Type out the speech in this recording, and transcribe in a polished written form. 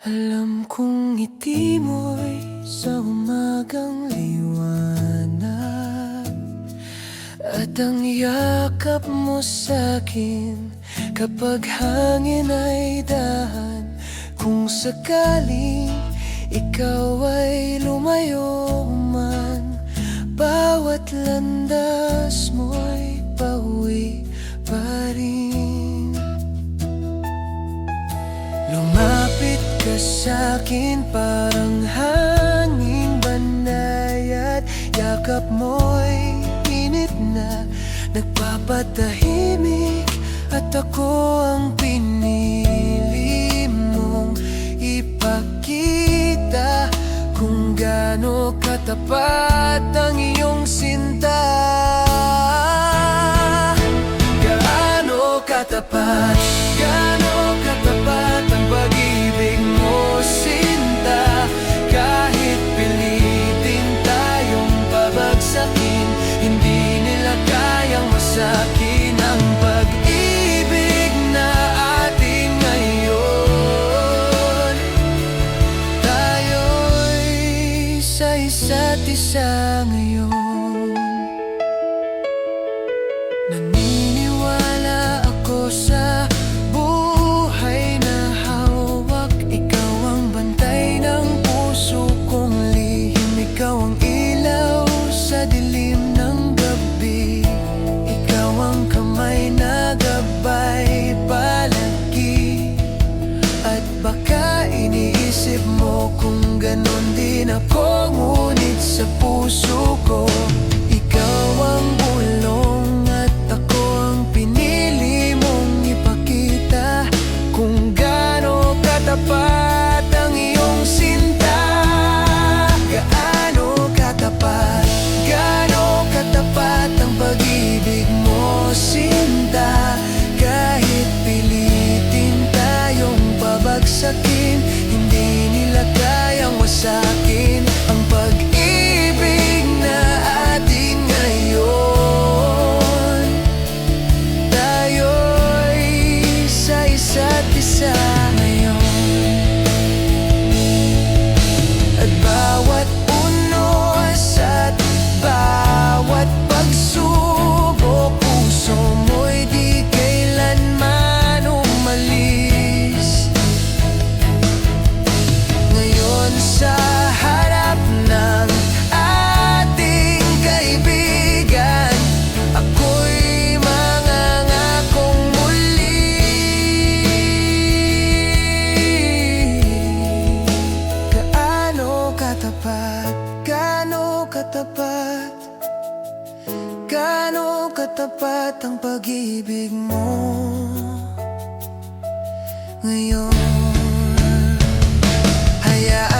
Alam kong ngiti mo'y sa umagang liwanag, at ang yakap mo sa'kin kapag hangin ay dahan. Kung sakaling ikaw ay lumayo man, bawat landas mo'y pauwi pa rin. Lumapit ka sa'kin parang hanging banayad, yakap mo'y init na nagpapatahimik, at ako ang pinili mong ipakita kung gaano katapat ang iyong sinta. Gaano katapat, gaano katapat ang pag-ibig mo, sinta. Kahit pilitin tayong pabagsakin, hindi nila kayang masakin ang pag-ibig na ating ngayon. Tayo'y sa isa't isa ngayon. Naniniwala ako sa buhay na hawak, ikaw ang bantay ng puso kong lihim. Ikaw ang ilaw sa dilim ng gabi, ikaw ang kamay na gabay palagi. At baka iniisip mo kung ganon din ako, ngunit sa puso ko ikaw ang bulong, at ako ang pinili mong ipakita kung gaano katapat ang iyong sinta. Gaano katapat, gaano katapat ang pag-ibig mo, sinta. Kahit pilitin tayong pabagsakin, hindi nila kayang wasakin ang pag-ibig na ating ngayon. Tayo'y sa isa't isa ngayon, at bawat unos at bawat pagsubok, puso mo'y di kailanman umalis. Ngayon sa harap ng ating kaibigan, ako'y mangangakong muli. Gaano katapat, gaano katapat, gaano katapat ang pag-ibig mo ngayon. Hayaan